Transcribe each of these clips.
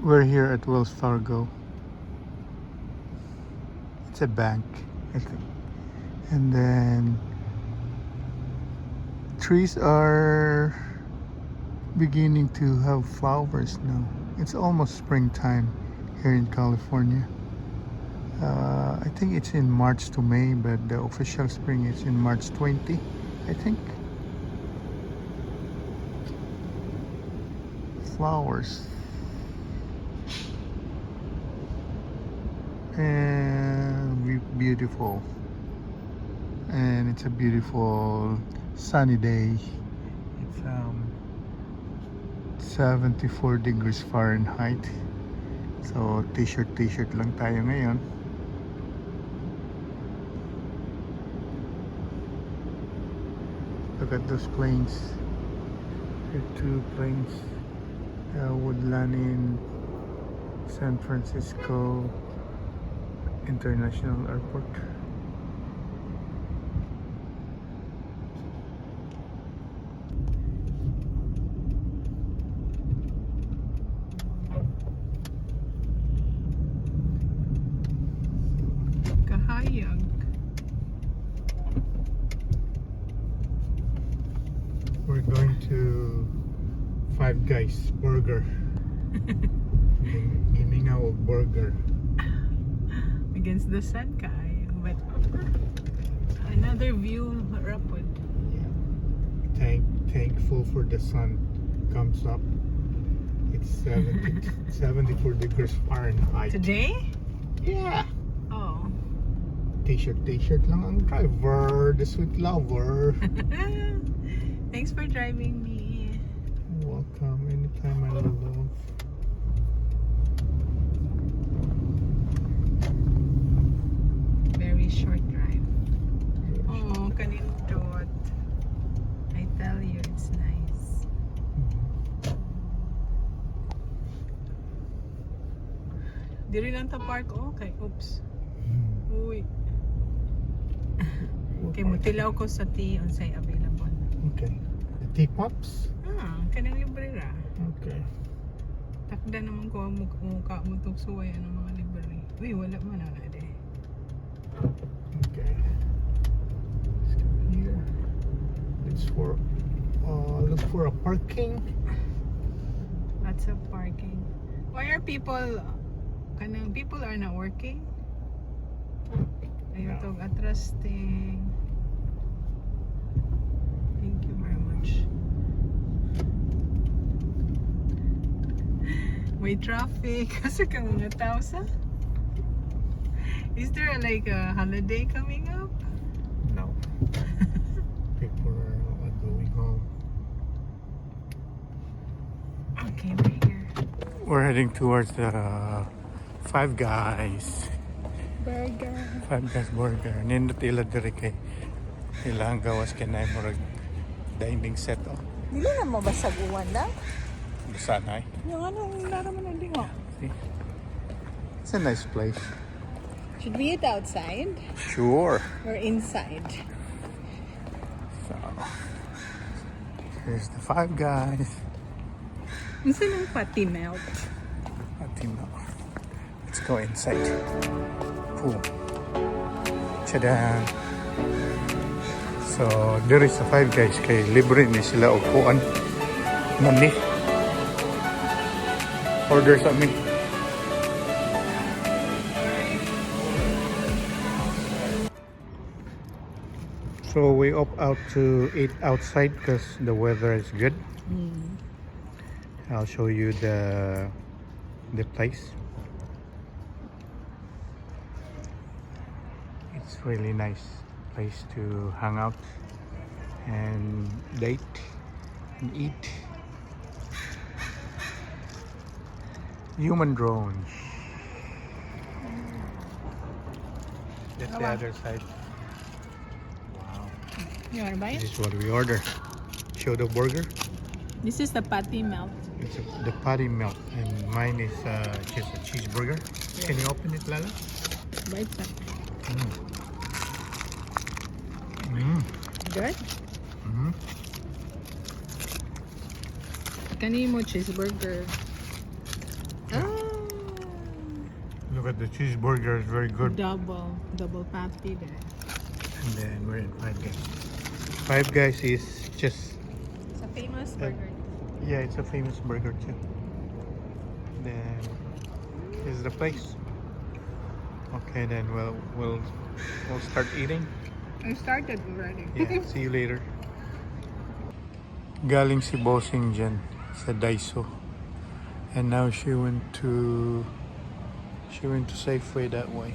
We're here at Wells Fargo. It's a bank, I think. And then trees are beginning to have flowers now. It's almost springtime here in California. I think it's in March to May, but the official spring is in March 20, I think. Flowers. And beautiful. And it's a beautiful sunny day. It's 74 degrees Fahrenheit. So t-shirt lang tayo ngayon. Look at those planes. There are two planes. Would land in San Francisco International Airport. KaYO. We're going to Five Guys Burger. Giving out burger. Against the sun, KaYO. But another view upward. Thankful for the sun comes up. It's 74 degrees Fahrenheit. Today? Yeah. Oh. T-shirt lang ang driver, the sweet lover. Thanks for driving me. Welcome anytime, my love. Very short drive. Oh, kanindot. I tell you, it's nice. Diri lang ta park. Okay, oops. Uy. Okay, mutilaw ko sa tea unsay available. Okay. The teapots? Kanang libre ra. Okay. Takda naman ko ang mukha mo itong suway ng mga libre. Uy, wala man na de. Okay. Let's go here. Look for a parking. Lots of parking. Why are people are not working? Ayaw tog atrasting. Thank you very much. May traffic kasi kang mga tao sa. Is there like a holiday coming up? No. People are going home. Okay, we're here. We're heading towards the Five Guys. Burger. Five Guys Burger. Nindot ila diri kay ilang gawas kanay murag dining set oh. Dili na mo basag uwan lang? Sanay. Yung anong naraman na dingo? See? It's a nice place. Should we eat outside Sure. or inside? So here's the Five Guys. Unsa nang patty melt? Let's go inside. Boom. Tada! So, there is a Five Guys kay libre ni sila upuan. Mani. Order sa amin. So we opt out to eat outside because the weather is good. I'll show you the place. It's really nice place to hang out and date and eat. Human drones. That's the other side. Wow. You wanna buy it? This is what we order. Show the burger. This is the patty melt. It's the patty melt, and mine is just a cheeseburger. Yeah. Can you open it, Lala? Bite sa. Good? Kanimo cheeseburger. Ah! the cheeseburger is very good. Double patty there. And then we're in Five Guys. Five Guys is just It's a famous burger. yeah, it's a famous burger too. Then is the place. Okay, then we'll start eating. I started already. Yeah, see you later. Galing si Bossing dyan sa Daiso. And now she went to Safeway that way.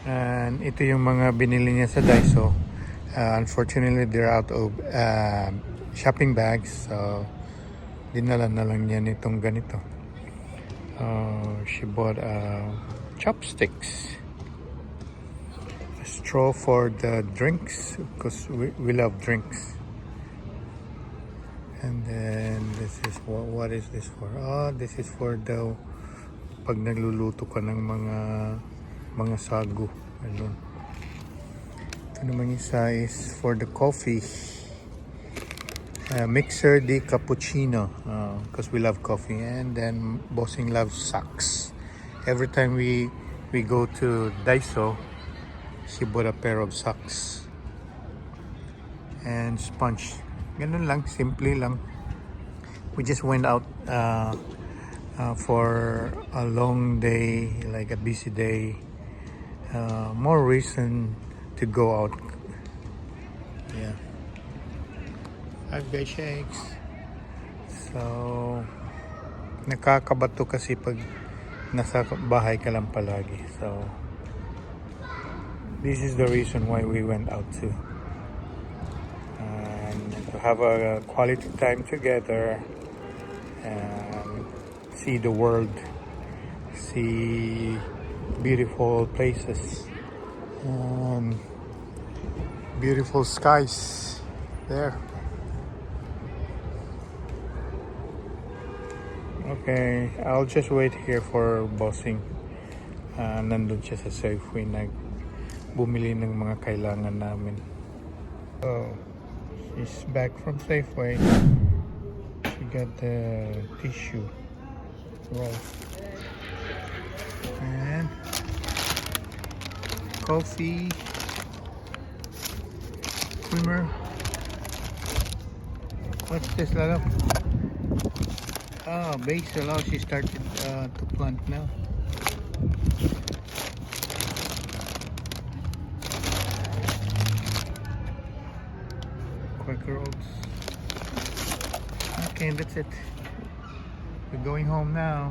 And ito yung mga binili niya sa Daiso. Unfortunately, they're out of shopping bags. So, dinala na lang niya nitong ganito. She bought chopsticks. A straw for the drinks because we love drinks. And then this is what is this for? Oh, this is for the pag nagluluto ka ng mga sagu. Ayun. Ito naman isa is for the coffee. Mixer di cappuccino because we love coffee. And then Bossing loves socks. Every time we go to Daiso, she bought a pair of socks. And sponge. Ganun lang, simple lang. We just went out for a long day, like a busy day. More reason to go out. Yeah. Five Guys shakes. So, nakakabato kasi pag nasa bahay ka lang palagi. So, this is the reason why we went out too. To have a quality time together and see the world, see beautiful places and beautiful skies there. Okay, I'll just wait here for Bossing. Nandun siya sa Safeway, bumili ng mga kailangan namin. Oh. She's back from Safeway. She got the tissue roll and coffee creamer. What's this, Lalo? Oh, basil. Oh, she started to plant now. Quaker Oats. Okay, that's it. We're going home now.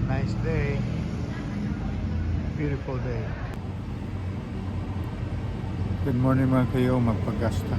Nice day. Beautiful day. Good morning mga KaYO, magpagasta.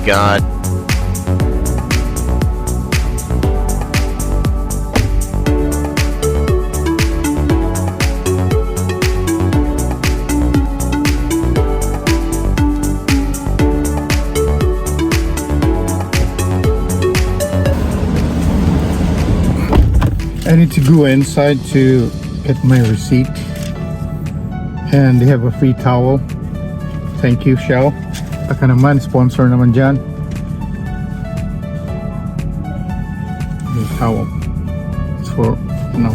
God. I need to go inside to get my receipt, and they have a free towel. Thank you, Shell. Baka naman, sponsor naman dyan. May towel. It's for, no.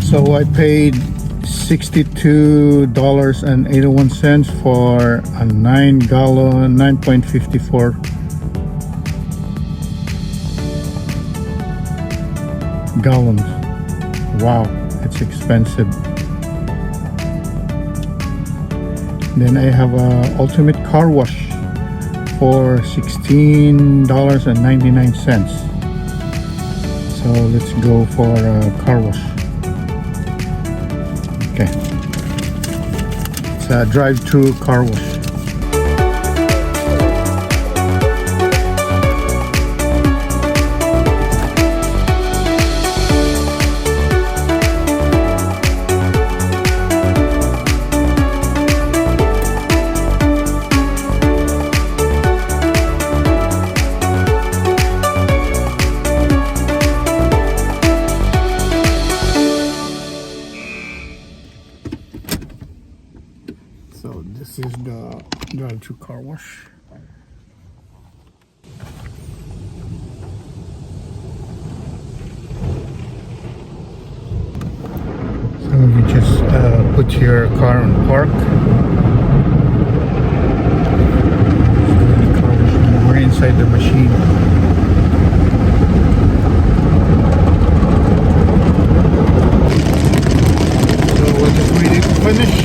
So I paid $62.81 for a 9-gallon, 9.54 gallons. Wow, it's expensive. Then I have a ultimate car wash for $16.99. So let's go for a car wash. Okay, it's a drive-through car wash. So this is the drive-through car wash. So you just put your car on park. We're inside the machine. So we're just waiting to finish.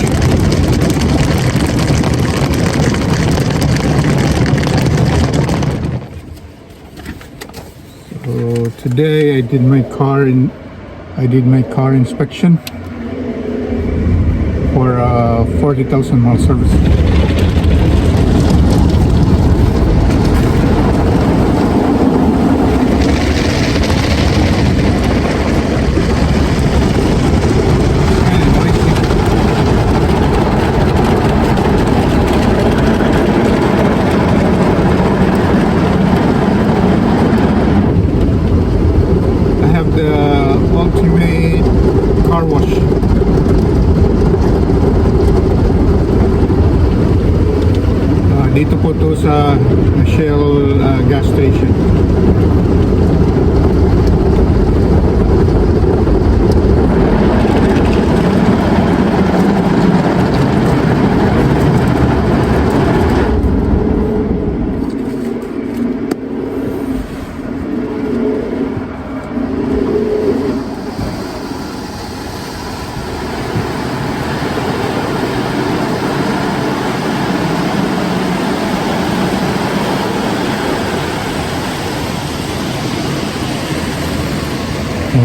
So today I did my car inspection for 40,000 mile service. I have the ultimate car wash. Dito po to sa Shell gas station.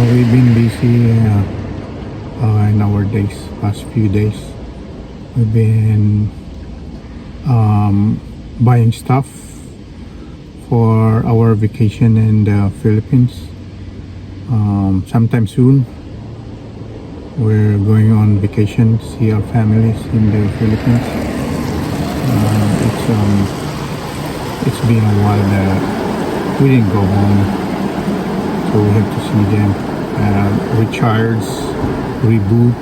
We've been busy in our past few days. We've been buying stuff for our vacation in the Philippines. Sometime soon, we're going on vacation to see our families in the Philippines. It's been a while that we didn't go home, so we have to see them. Recharge, reboot,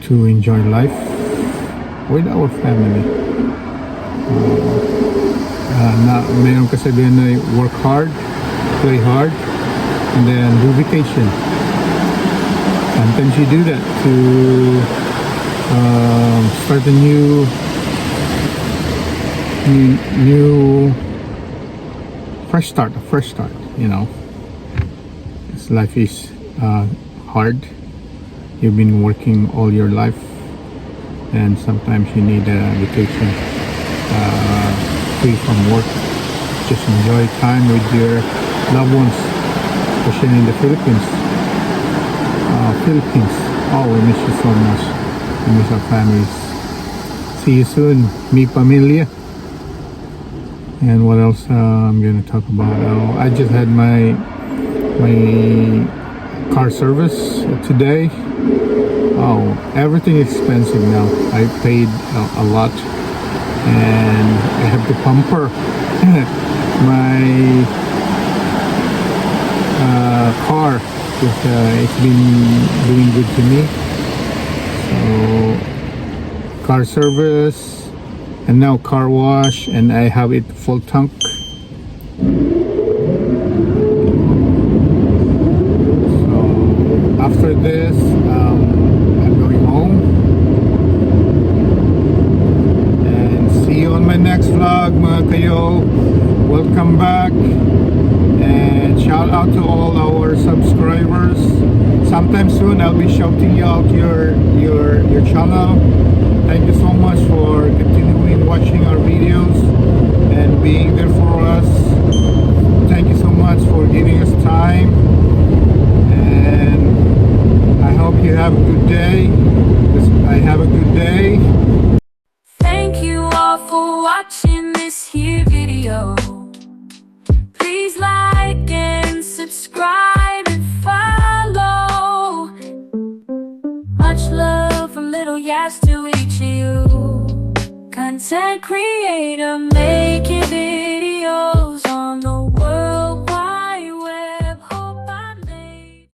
to enjoy life with our family. Mayroong kasabihan na work hard, play hard, and then do vacation. Sometimes you do that to start a new fresh start, you know. This life is hard. You've been working all your life, and sometimes you need a vacation, free from work. Just enjoy time with your loved ones, especially in the Philippines. Philippines. Oh, we miss you so much. We miss our families. See you soon, mi familia. And what else I'm gonna talk about? Oh, I just had my car service today. Oh, everything is expensive now. I paid a lot, and I have to pamper my car because it's been doing good to me. So car service, and now car wash, and I have it full tank. So after this, I'm going home, and see you on my next vlog, mga KaYO. Welcome back, and shout out to all our subscribers. Sometime soon I'll be shouting you out your channel. Thank you so much for continuing watching our videos and being there for us. Thank you so much for giving us time, and I hope you have a good day. I have a good day. Thank you all for watching this here video. Please like and subscribe and follow. Much love from little Yas to each of you. Content creator made